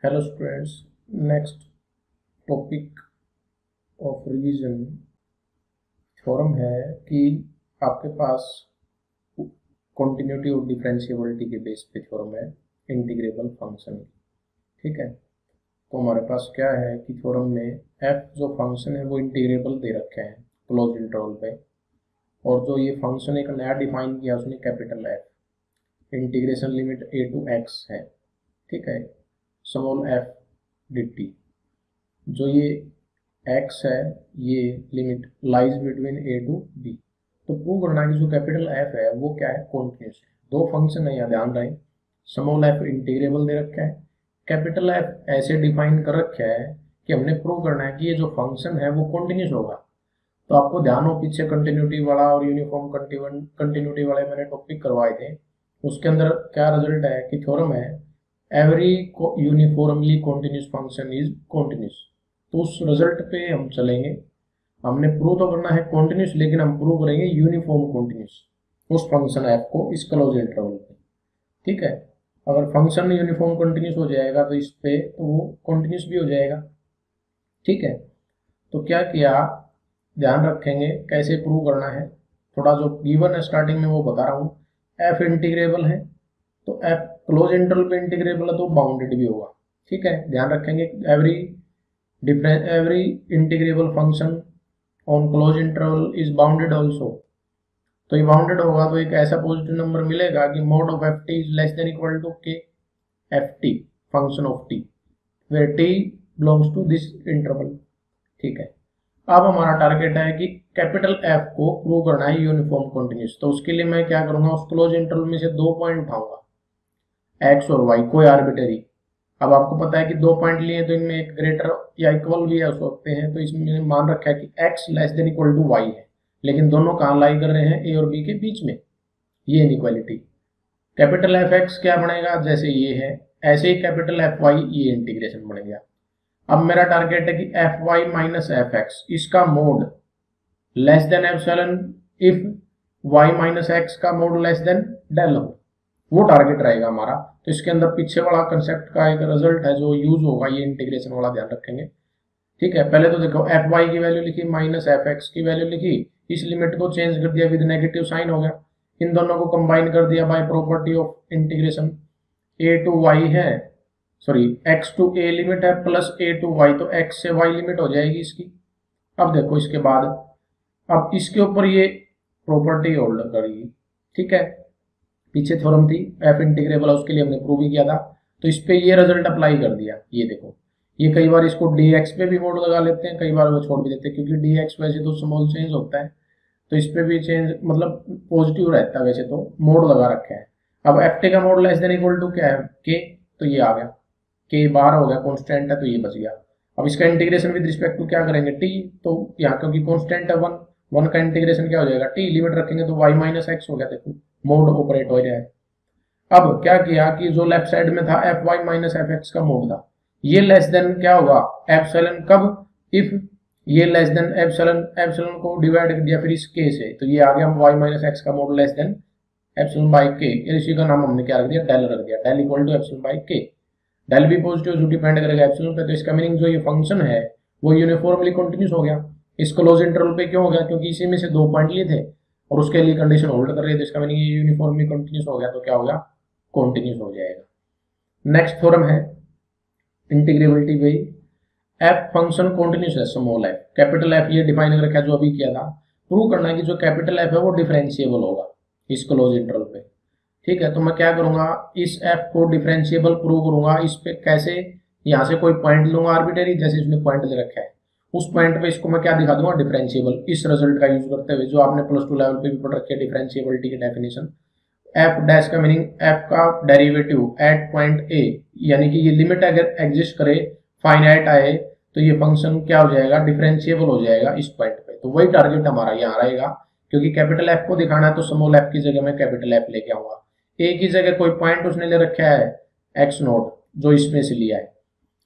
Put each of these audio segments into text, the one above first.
Hello students, next topic of revision theorem है कि आपके पास कॉन्टिन्यूटी और डिफरेंशिएबिलिटी के बेस पे थ्योरम है इंटीग्रेबल फंक्शन की। ठीक है, तो हमारे पास क्या है कि थ्योरम में एफ जो फंक्शन है वो इंटीग्रेबल दे रखे हैं क्लोज इंटरवल पे, और जो ये फंक्शन एक नया डिफाइन किया उसने capital F, integration limit A to X है। ठीक है, स्मॉल एफ डी टी, जो ये x है ये limit lies between a to b। तो प्रूव करना है कि जो कैपिटल f है वो क्या है, कॉन्टिन्यूस है। दो फंक्शन है, यहाँ ध्यान रहे, स्मॉल f इंटीग्रेबल दे रखा है, कैपिटल f ऐसे डिफाइन कर रखा है कि हमने प्रूव करना है कि ये जो फंक्शन है वो कॉन्टिन्यूस होगा। तो आपको ध्यान हो, पीछे कंटिन्यूटी वाला और यूनिफॉर्म कंटिन्यूटी वाले मैंने टॉपिक करवाए थे, उसके अंदर क्या रिजल्ट है कि थ्योरम है every uniformly continuous function is continuous. तो उस रिजल्ट पे हम चलेंगे। हमने प्रूव तो करना है कॉन्टिन्यूस, लेकिन हम प्रूव करेंगे यूनिफॉर्म कॉन्टिन्यूस उस फंक्शन एफ को इस क्लोज इंटरवल पे। ठीक है, अगर फंक्शन यूनिफॉर्म कॉन्टिन्यूस हो जाएगा तो इस पे तो वो कॉन्टिन्यूस भी हो जाएगा। ठीक है, तो क्या किया, ध्यान रखेंगे कैसे प्रूव करना है। थोड़ा जो गिवन है स्टार्टिंग में वो बता रहा हूँ। एफ इंटीग्रेबल है तो एफ क्लोज इंटरवल पे इंटीग्रेबल है तो बाउंडेड भी होगा। ठीक है, ध्यान रखेंगे every integrable function on closed interval is bounded also। तो ये बाउंडेड होगा तो एक ऐसा पॉजिटिव नंबर मिलेगा कि mod of F T is less than equal to K F T function of T where T belongs to this interval. ठीक है, अब हमारा टारगेट है कि कैपिटल एफ को प्रूव करना है यूनिफॉर्म कॉन्टिन्यूस। तो उसके लिए मैं क्या करूंगा, उस क्लोज इंटरवल में से दो पॉइंट उठाऊंगा, एक्स और वाई, कोई आर्बिटरी। अब आपको पता है कि दो पॉइंट लिए तो इनमें एक ग्रेटर या इक्वल भी हो सकते हैं, तो इसमें मान रखा है कि x less than equal to y है, लेकिन दोनों कहाँ लाई कर रहे हैं, a और b के बीच में। ये इनइक्वालिटी कैपिटल एफ एक्स क्या बनेगा, जैसे ये है ऐसे ही कैपिटल एफ वाई, ये इंटीग्रेशन बन गया। अब मेरा टारगेट है कि F Y minus F X इसका mod less than epsilon if Y minus X का मोड लेस देन डेल हो, वो टारगेट रहेगा हमारा। तो इसके अंदर पीछे वाला कंसेप्ट का एक रिजल्ट है जो यूज होगा, ये इंटीग्रेशन वाला ध्यान रखेंगे। ठीक है, पहले तो देखो एफ वाई की वैल्यू लिखी माइनस एफ एक्स की वैल्यू लिखी, इस लिमिट को चेंज कर दिया विद नेगेटिव साइन हो गया, इन दोनों को कंबाइन कर दिया by property of integration. A to Y है, sorry X to A limit है प्लस ए टू वाई, तो एक्स से वाई लिमिट हो जाएगी इसकी। अब देखो इसके बाद अब इसके ऊपर ये प्रॉपर्टी होल्ड करेगी। ठीक है, पीछे थ्योरम थी एफ इंटीग्रेबल है, उसके लिए हमने प्रूव ही किया था, तो इस पे ये रिजल्ट अप्लाई कर दिया। ये देखो, ये कई बार इसको dx पे भी मोड लगा लेते हैं, कई बार वो छोड़ भी देते हैं, क्योंकि dx वैसे तो स्मॉल चेंज होता है, तो इस पे भी चेंज मतलब पॉजिटिव रहता है, वैसे तो मोड लगा रखा है। अब एफ टी का mod less than equal to क्या है, के, तो ये आ गया, के बाहर हो गया, कॉन्स्टेंट है तो ये बच गया। अब इसका इंटीग्रेशन विद रिस्पेक्ट टू क्या करेंगे, टी, तो यहाँ क्योंकि कॉन्स्टेंट है वन, वन का इंटीग्रेशन क्या हो जाएगा, टी लिमिट रखेंगे तो वाई माइनस एक्स हो गया, देखो मोड ऑपरेट हो रहा है। अब क्या किया कि जो लेफ्ट साइड में था F Y minus F X का मोड था, ये लेस देन क्या होगा एप्सिलॉन, कब, इफ ये लेस देन एप्सिलॉन, एप्सिलॉन को डिवाइड कर दिया फिर इस के से, तो ये आ गया वाई माइनस एक्स का mod less than epsilon by के, इसी का नाम हमने क्या रख दिया, डेल रख दिया, del equal to epsilon by K. Del भी पॉजिटिव जो डिपेंड करेगा एप्सिलॉन पे, तो इसका मीनिंग जो ये फंक्शन है वो यूनिफॉर्मली कंटिन्यूस हो गया। इस क्लोज इंटरवल पे क्यों हो गया, क्योंकि इसी में से दो पॉइंट लिए थे और उसके लिए कंडीशन होल्ड कर रही है, तो इसका मीनिंग ये यूनिफॉर्मली कंटिन्यूस हो गया, तो क्या हो गया, कॉन्टिन्यूस हो जाएगा। नेक्स्ट थ्योरम है इंटीग्रेबिलिटी पे, एफ फंक्शन कॉन्टिन्यूस है स्मॉल एफ, कैपिटल एफ ये डिफाइन कर रखा जो अभी किया था। प्रूव करना है कि जो कैपिटल एफ है वो डिफरेंशिएबल होगा इस क्लोज इंटरवल पे। ठीक है, तो मैं क्या करूंगा, इस एफ को डिफरेंशिएबल प्रूव करूंगा। इस पे कैसे, यहाँ से कोई पॉइंट लूंगा आर्बिटरी, जैसे इसने पॉइंट ले रखा है, उस पॉइंट पे इसको मैं क्या दिखा दूंगा, डिफरेंशिएबल, इस रिजल्ट का यूज करते हुए जो आपने प्लस टू लेवल पे भी पढ़ रखी है डिफरेंशिएबिलिटी की डेफिनेशन। एफ डैश का मीनिंग एफ का डेरिवेटिव एट पॉइंट ए, यानी कि ये लिमिट अगर एग्जिस्ट करे, फाइनाइट आए, तो ये फंक्शन क्या हो जाएगा, डिफरेंशिएबल हो जाएगा इस पॉइंट पे। तो वही टारगेट हमारा यहाँ रहेगा, क्योंकि कैपिटल एफ को दिखाना है तो स्मॉल एफ की जगह मैं कैपिटल एफ लेके आऊंगा। ए की जगह कोई पॉइंट उसने ले रखा है एक्स नोट, जो इसमें से लिया है,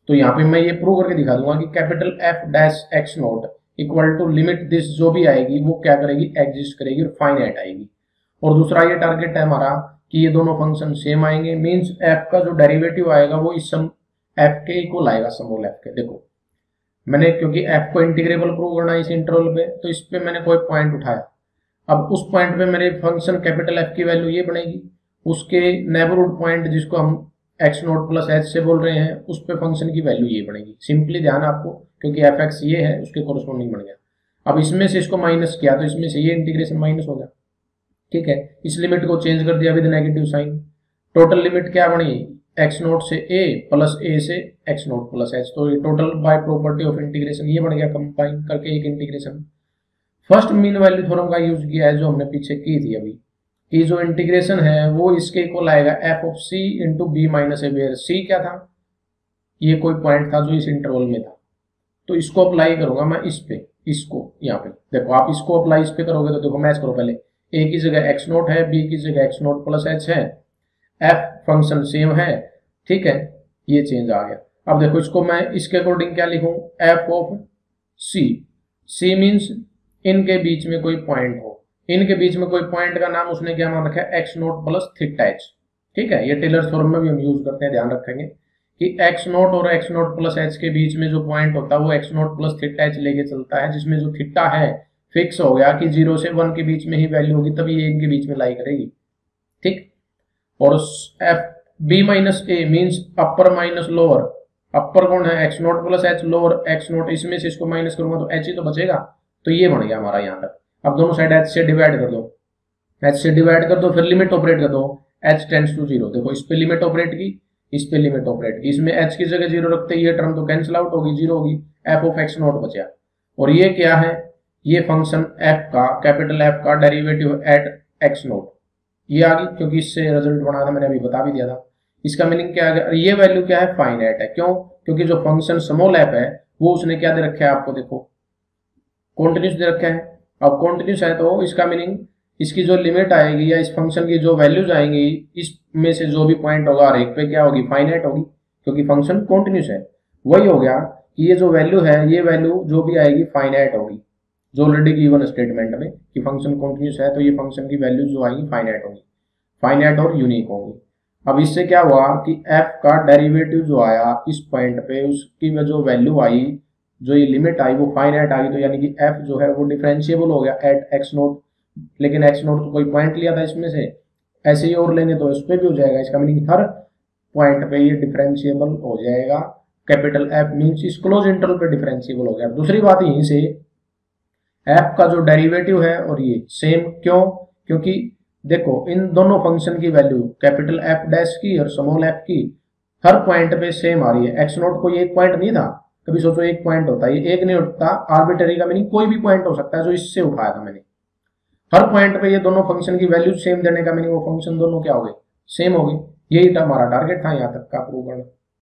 तो यहाँ पे मैं ये प्रूव करके दिखा दूंगा कि capital F dash X not equal to limit this जो भी आएगी वो क्या करेगी, एग्जिस्ट करेगी और फाइनाइट आएगी। और दूसरा ये टारगेट है हमारा कि ये दोनों फंक्शन सेम आएंगे, मींस एफ का जो डेरिवेटिव आएगा वो इस सम एफ के इक्वल आएगा स्मॉल एफ के। देखो मैंने क्योंकि एफ को इंटीग्रेबल प्रूव करना है इस इंटरवल पे, तो इस पे मैंने कोई पॉइंट उठाया। अब उस पॉइंट पे मेरे फंक्शन कैपिटल एफ की वैल्यू ये बनेगी, उसके नेबरहुड पॉइंट जिसको हम एक्स नोट प्लस एच से बोल रहे हैं उस पे फंक्शन की वैल्यू ये बनेगी। सिंपली ध्यान आपको, क्योंकि एफ एक्स ये है उसके कोरस्पॉन्डिंग बन गया। अब इसमें से इसको माइनस किया तो इसमें से ये इंटीग्रेशन माइनस हो गया, ठीक है। इस लिमिट को चेंज कर दिया with negative sign. Total limit क्या बनी, एक्स नोट से ए प्लस ए से एक्स नोट प्लस एच। तो ये total by property of integration ये बन गया कंबाइन करके एक integration. First mean value theorem का यूज किया है जो हमने पीछे की थी अभी, कि जो इंटीग्रेशन है वो इसके इक्वल आएगा F of C into B minus A, where C क्या था, ये कोई पॉइंट था जो इस इंटरवल में था। तो इसको अप्लाई करूंगा मैं इस पे, इसको यहाँ पे देखो, आप इसको अप्लाई इस पे करोगे तो देखो मैच करो, पहले ए की जगह एक्स नोट है, बी की जगह एक्स नोट प्लस एच है, एफ फंक्शन सेम है, ठीक है, ये चेंज आ गया। अब देखो इसको मैं इसके अकॉर्डिंग क्या लिखूं, F of C, C means इनके बीच में कोई पॉइंट हो, इनके बीच में कोई पॉइंट का नाम उसने क्या मान रखा है, x note plus theta H, ठीक है। ये टेलर्स थ्योरम में भी हम यूज करते हैं, ध्यान रखेंगे कि एक्स नोट और एक्स नोट प्लस एच के बीच में जो पॉइंट होता है वो x note plus theta H लेके चलता है, जिसमें जो थीटा है फिक्स हो गया कि 0 से 1 के बीच में ही वैल्यू होगी, तभी ये इनके बीच में लाई करेगी, ठीक। और एफ बी माइनस ए मीन्स अपर माइनस लोअर, अपर कौन है x note plus H, lower x note, इसमें से इसको माइनस करूंगा तो एच ही तो बचेगा। तो ये बन गया हमारा यहाँ तक। अब दोनों साइड एच से डिवाइड कर दो, एच से डिवाइड कर दो, फिर लिमिट ऑपरेट कर दो, एच टेंड्स टू 0। देखो इस पे लिमिट ऑपरेट की, इस पे लिमिट ऑपरेट की, इसमें एच की जगह 0 रखते ये टर्म तो कैंसिल आउट होगी, 0 होगी, एफ ऑफ एक्स नोट बचा। और ये क्या है, ये फंक्शन एफ का, कैपिटल एफ का डेरिवेटिव एट एक्स नोट, ये आ गई, क्योंकि इससे रिजल्ट बना था, मैंने अभी बता भी दिया था। इसका मीनिंग क्या है, ये वैल्यू क्या है, फाइनाइट है। क्यों, क्योंकि जो फंक्शन स्मॉल एफ है वो उसने क्या दे रखा है आपको, देखो कॉन्टिन्यूस दे रखा है। अब कॉन्टिन्यूस है तो इसका मीनिंग इसकी जो लिमिट आएगी या इस फंक्शन की जो वैल्यूज आएंगी, इसमें से जो भी पॉइंट होगा हर एक पे क्या होगी, फाइनाइट होगी, क्योंकि फंक्शन कॉन्टिन्यूस है। वही हो गया कि ये जो वैल्यू है, ये वैल्यू जो भी आएगी फाइनाइट होगी, जो ऑलरेडी गिवन स्टेटमेंट में कि फंक्शन कॉन्टिन्यूस है तो ये फंक्शन की वैल्यू जो आएगी फाइनाइट होगी, फाइनाइट और यूनिक होगी। अब इससे क्या हुआ कि एफ का डेरिवेटिव जो आया इस पॉइंट पे, उसकी जो वैल्यू आई, जो ये लिमिट आई वो फाइनाइट आ गई, तो यानी कि एफ जो है वो डिफरेंशिएबल हो गया एट एक्स नोट। लेकिन एक्स नोट तो कोई पॉइंट लिया था इसमें से, ऐसे ही और लेंगे तो इस पे भी हो जाएगा। इसका मीनिंग हर पॉइंट पे ये डिफरेंशिएबल हो जाएगा। कैपिटल एफ मीन्स इस क्लोज इंटरवल पे डिफरेंशिएबल हो गया। दूसरी बात यहीं से एफ का जो डेरिवेटिव है और ये सेम, क्यों, क्योंकि देखो इन दोनों फंक्शन की वैल्यू कैपिटल एफ डैश की और स्मॉल एफ की हर पॉइंट पे सेम आ रही है। एक्स नोट कोई एक पॉइंट नहीं था, कभी सोचो एक पॉइंट होता है, ये एक नहीं उठता, आर्बिटरी का मीनिंग कोई भी पॉइंट हो सकता है, जो इससे उठाया था मैंने। हर पॉइंट पे ये दोनों फंक्शन की वैल्यू सेम देने का मीनिंग वो फंक्शन दोनों क्या हो गए, सेम हो गए। यही हमारा टारगेट था यहाँ तक का प्रूव करना।